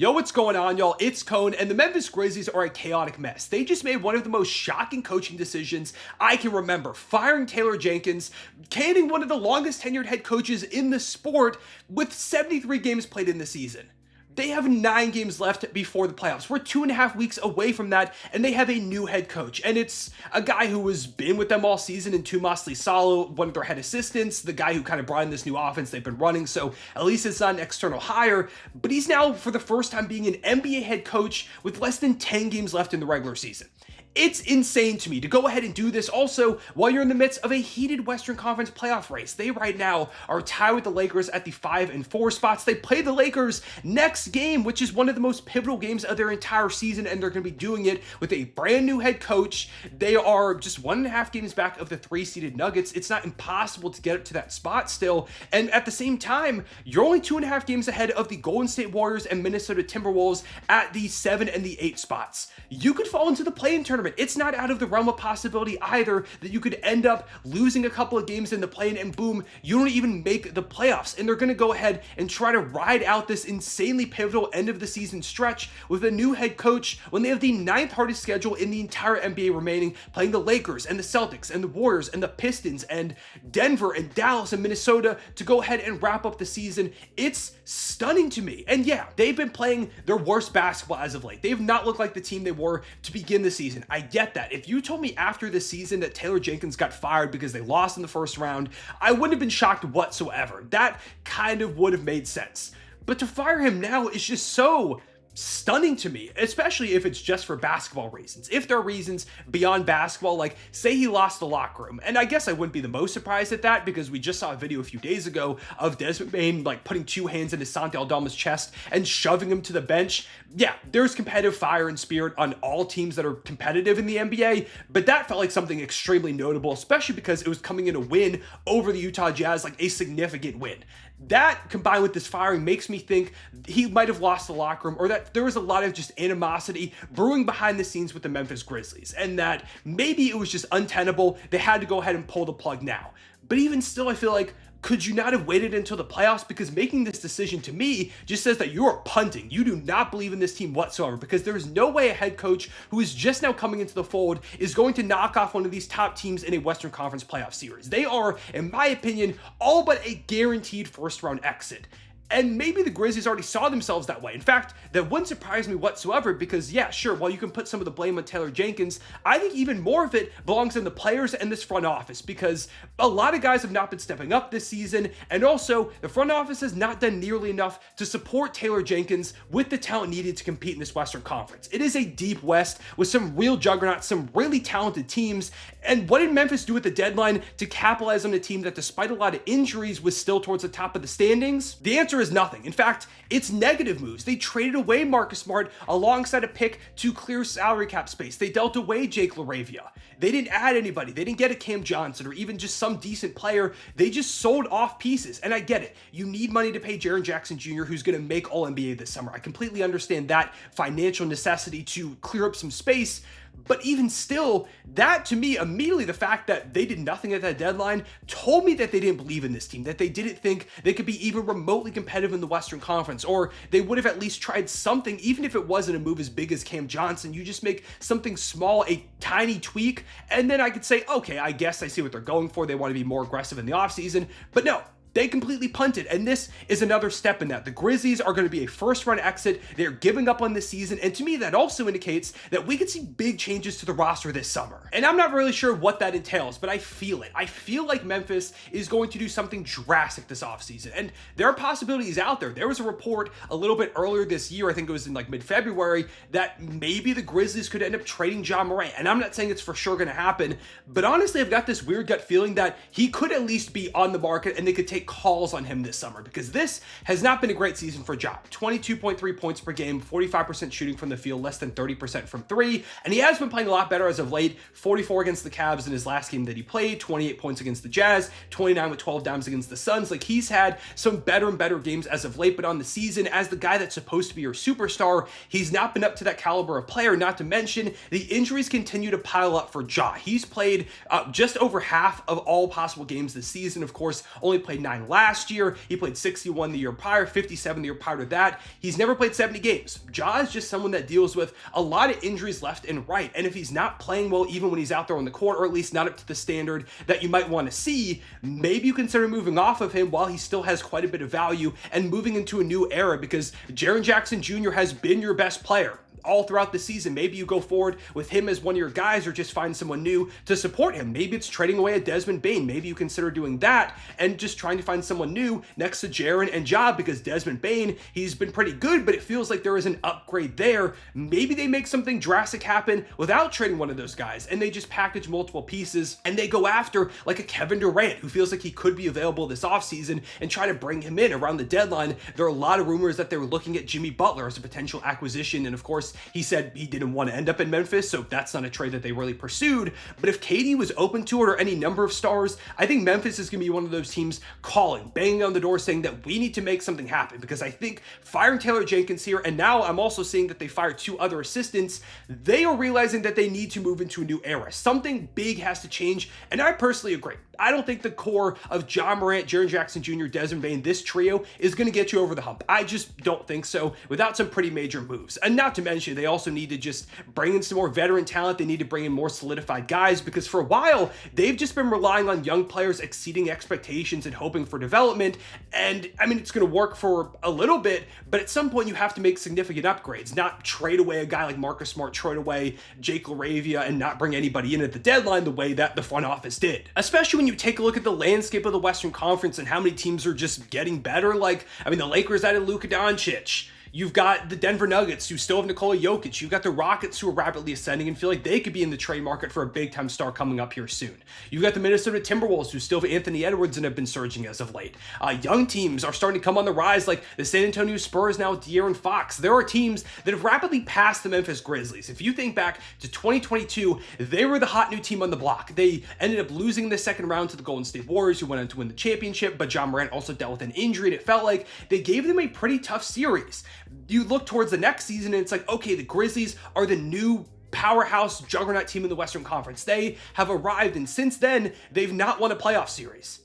Yo, what's going on, y'all? It's Cone, and the Memphis Grizzlies are a chaotic mess. They just made one of the most shocking coaching decisions I can remember, firing Taylor Jenkins, canning one of the longest tenured head coaches in the sport with 73 games played in the season. They have 9 games left before the playoffs. We're 2.5 weeks away from that, and they have a new head coach. And it's a guy who has been with them all season in Tumas Salo, one of their head assistants, the guy who kind of brought in this new offense they've been running, so at least it's not an external hire. But he's now, for the first time, being an NBA head coach with less than 10 games left in the regular season. It's insane to me to go ahead and do this also while you're in the midst of a heated Western Conference playoff race. They right now are tied with the Lakers at the 5 and 4 spots. They play the Lakers next game, which is one of the most pivotal games of their entire season, and they're going to be doing it with a brand new head coach. They are just 1.5 games back of the 3-seeded Nuggets. It's not impossible to get up to that spot still, and at the same time, you're only 2.5 games ahead of the Golden State Warriors and Minnesota Timberwolves at the 7 and the 8 spots. You could fall into the play-in tournament. It's not out of the realm of possibility either that you could end up losing a couple of games in the play-in and boom, you don't even make the playoffs. And they're going to go ahead and try to ride out this insanely pivotal end of the season stretch with a new head coach when they have the 9th hardest schedule in the entire NBA remaining, playing the Lakers and the Celtics and the Warriors and the Pistons and Denver and Dallas and Minnesota to go ahead and wrap up the season. It's stunning to me. And yeah, they've been playing their worst basketball as of late. They have not looked like the team they were to begin the season. I get that. If you told me after the season that Taylor Jenkins got fired because they lost in the first round, I wouldn't have been shocked whatsoever. That kind of would have made sense. But to fire him now is just so stunning to me, especially if it's just for basketball reasons. If there are reasons beyond basketball, like say he lost the locker room, and I guess I wouldn't be the most surprised at that because we just saw a video a few days ago of Desmond Bane like putting 2 hands into Santi Aldama's chest and shoving him to the bench. Yeah, there's competitive fire and spirit on all teams that are competitive in the NBA, but that felt like something extremely notable, especially because it was coming in a win over the Utah Jazz, like a significant win. That combined with this firing makes me think he might have lost the locker room, or that there was a lot of just animosity brewing behind the scenes with the Memphis Grizzlies, and that maybe it was just untenable. They had to go ahead and pull the plug now. But even still, I feel like, could you not have waited until the playoffs? Because making this decision to me just says that you are punting. You do not believe in this team whatsoever, because there is no way a head coach who is just now coming into the fold is going to knock off one of these top teams in a Western Conference playoff series. They are, in my opinion, all but a guaranteed first round exit. And maybe the Grizzlies already saw themselves that way. In fact, that wouldn't surprise me whatsoever because, yeah, sure, while you can put some of the blame on Taylor Jenkins, I think even more of it belongs in the players and this front office because a lot of guys have not been stepping up this season, and also the front office has not done nearly enough to support Taylor Jenkins with the talent needed to compete in this Western Conference. It is a deep West with some real juggernauts, some really talented teams, and what did Memphis do at the deadline to capitalize on a team that, despite a lot of injuries, was still towards the top of the standings? The answer is nothing. In fact, it's negative moves. They traded away Marcus Smart alongside a pick to clear salary cap space. They dealt away Jake LaRavia. They didn't add anybody. They didn't get a Cam Johnson or even just some decent player. They just sold off pieces. And I get it. You need money to pay Jaren Jackson Jr., who's going to make All-NBA this summer. I completely understand that financial necessity to clear up some space. But even still, that to me, immediately the fact that they did nothing at that deadline told me that they didn't believe in this team, that they didn't think they could be even remotely competitive in the Western Conference, or they would have at least tried something, even if it wasn't a move as big as Cam Johnson. You just make something small, a tiny tweak, and then I could say, okay, I guess I see what they're going for. They want to be more aggressive in the offseason, but no. They completely punted, and this is another step in that. The Grizzlies are going to be a first-round exit. They're giving up on this season, and to me, that also indicates that we could see big changes to the roster this summer. And I'm not really sure what that entails, but I feel it. I feel like Memphis is going to do something drastic this offseason, and there are possibilities out there. There was a report a little bit earlier this year, I think it was in like mid-February, that maybe the Grizzlies could end up trading Ja Morant, and I'm not saying it's for sure going to happen, but honestly, I've got this weird gut feeling that he could at least be on the market, and they could take calls on him this summer because this has not been a great season for Ja. 22.3 points per game, 45% shooting from the field, less than 30% from 3, and he has been playing a lot better as of late. 44 against the Cavs in his last game that he played, 28 points against the Jazz, 29 with 12 dimes against the Suns. Like, he's had some better and better games as of late, but on the season, as the guy that's supposed to be your superstar, he's not been up to that caliber of player. Not to mention, the injuries continue to pile up for Ja. He's played just over half of all possible games this season. Of course, only played 59 last year. He played 61 the year prior, 57 the year prior to that. He's never played 70 games. Ja is just someone that deals with a lot of injuries left and right. And if he's not playing well, even when he's out there on the court, or at least not up to the standard that you might want to see, maybe you consider moving off of him while he still has quite a bit of value and moving into a new era, because Jaren Jackson Jr. has been your best player all throughout the season. Maybe you go forward with him as one of your guys, or just find someone new to support him. Maybe it's trading away a Desmond Bane. Maybe you consider doing that and just trying to find someone new next to Jaren and Ja, because Desmond Bane, he's been pretty good, but it feels like there is an upgrade there. Maybe they make something drastic happen without trading one of those guys, and they just package multiple pieces and they go after like a Kevin Durant, who feels like he could be available this offseason, and try to bring him in around the deadline. There are a lot of rumors that they were looking at Jimmy Butler as a potential acquisition, and of course, he said he didn't want to end up in Memphis, so that's not a trade that they really pursued. But if KD was open to it, or any number of stars, I think Memphis is going to be one of those teams calling, banging on the door, saying that we need to make something happen. Because I think firing Taylor Jenkins here, and now I'm also seeing that they fired 2 other assistants, they are realizing that they need to move into a new era. Something big has to change, and I personally agree. I don't think the core of Ja Morant, Jaren Jackson Jr., Desmond Bane, this trio is going to get you over the hump. I just don't think so without some pretty major moves. And not to mention, they also need to just bring in some more veteran talent. They need to bring in more solidified guys, because for a while, they've just been relying on young players exceeding expectations and hoping for development. And I mean, it's going to work for a little bit, but at some point you have to make significant upgrades, not trade away a guy like Marcus Smart, trade away Jake LaRavia, and not bring anybody in at the deadline the way that the front office did. Especially when you take a look at the landscape of the Western Conference and how many teams are just getting better. Like, I mean, the Lakers added Luka Doncic. You've got the Denver Nuggets, who still have Nikola Jokic. You've got the Rockets, who are rapidly ascending and feel like they could be in the trade market for a big-time star coming up here soon. You've got the Minnesota Timberwolves, who still have Anthony Edwards and have been surging as of late. Young teams are starting to come on the rise, like the San Antonio Spurs now with De'Aaron Fox. There are teams that have rapidly passed the Memphis Grizzlies. If you think back to 2022, they were the hot new team on the block. They ended up losing in the second round to the Golden State Warriors, who went on to win the championship, but Ja Morant also dealt with an injury, and it felt like they gave them a pretty tough series. You look towards the next season, and it's like, okay, the Grizzlies are the new powerhouse juggernaut team in the Western Conference. They have arrived, and since then, they've not won a playoff series.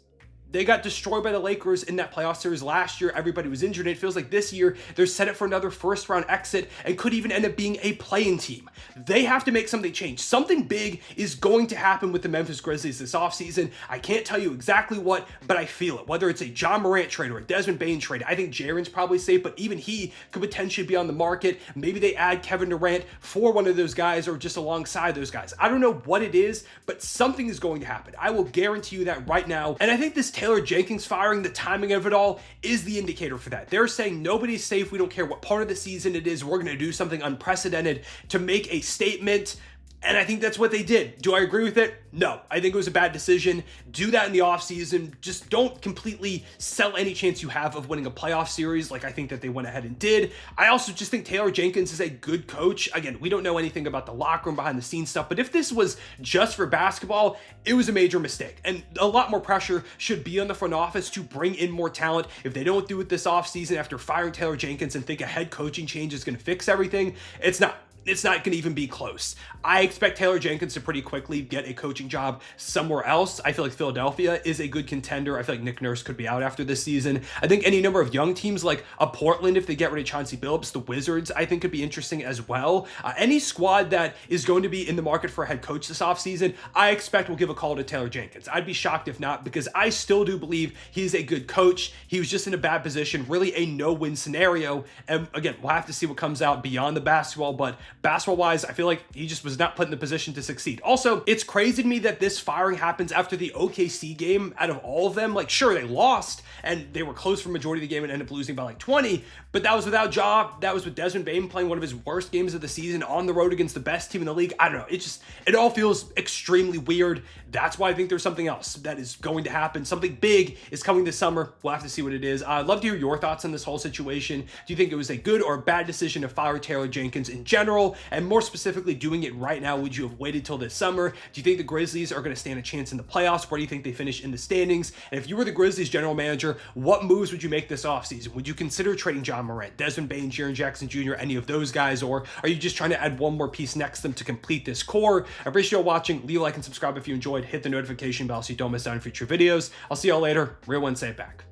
They got destroyed by the Lakers in that playoff series last year. Everybody was injured. It feels like this year they're set up for another first-round exit and could even end up being a play-in team. They have to make something change. Something big is going to happen with the Memphis Grizzlies this offseason. I can't tell you exactly what, but I feel it. Whether it's a Ja Morant trade or a Desmond Bane trade, I think Jaren's probably safe, but even he could potentially be on the market. Maybe they add Kevin Durant for one of those guys, or just alongside those guys. I don't know what it is, but something is going to happen. I will guarantee you that right now. And I think this Taylor Jenkins firing, the timing of it all, is the indicator for that. They're saying nobody's safe. We don't care what part of the season it is. We're going to do something unprecedented to make a statement. And I think that's what they did. Do I agree with it? No. I think it was a bad decision. Do that in the offseason. Just don't completely sell any chance you have of winning a playoff series like I think that they went ahead and did. I also just think Taylor Jenkins is a good coach. Again, we don't know anything about the locker room, behind the scenes stuff, but if this was just for basketball, it was a major mistake. And a lot more pressure should be on the front office to bring in more talent. If they don't do it this offseason after firing Taylor Jenkins and think a head coaching change is going to fix everything, it's not going to even be close. I expect Taylor Jenkins to pretty quickly get a coaching job somewhere else. I feel like Philadelphia is a good contender. I feel like Nick Nurse could be out after this season. I think any number of young teams like a Portland, if they get rid of Chauncey Billups, the Wizards, I think could be interesting as well. Any squad that is going to be in the market for a head coach this offseason, I expect will give a call to Taylor Jenkins. I'd be shocked if not, because I still do believe he's a good coach. He was just in a bad position, really a no-win scenario. And again, we'll have to see what comes out beyond the basketball, but basketball-wise, I feel like he just was not put in the position to succeed. Also, it's crazy to me that this firing happens after the OKC game. Out of all of them, like, sure, they lost, and they were close for majority of the game and ended up losing by like 20, but that was without Ja. That was with Desmond Bane playing one of his worst games of the season on the road against the best team in the league. I don't know. It all feels extremely weird. That's why I think there's something else that is going to happen. Something big is coming this summer. We'll have to see what it is. I'd love to hear your thoughts on this whole situation. Do you think it was a good or a bad decision to fire Taylor Jenkins in general? And more specifically, doing it right now, would you have waited till this summer? Do you think the Grizzlies are going to stand a chance in the playoffs? Where do you think they finish in the standings? And if you were the Grizzlies general manager, what moves would you make this offseason? Would you consider trading Ja Morant, Desmond Bane, Jaren Jackson Jr., any of those guys, or are you just trying to add one more piece next to them to complete this core? I appreciate you watching. Leave a like and subscribe if you enjoyed. Hit the notification bell so you don't miss out on future videos. I'll see y'all later. Real one, say it back.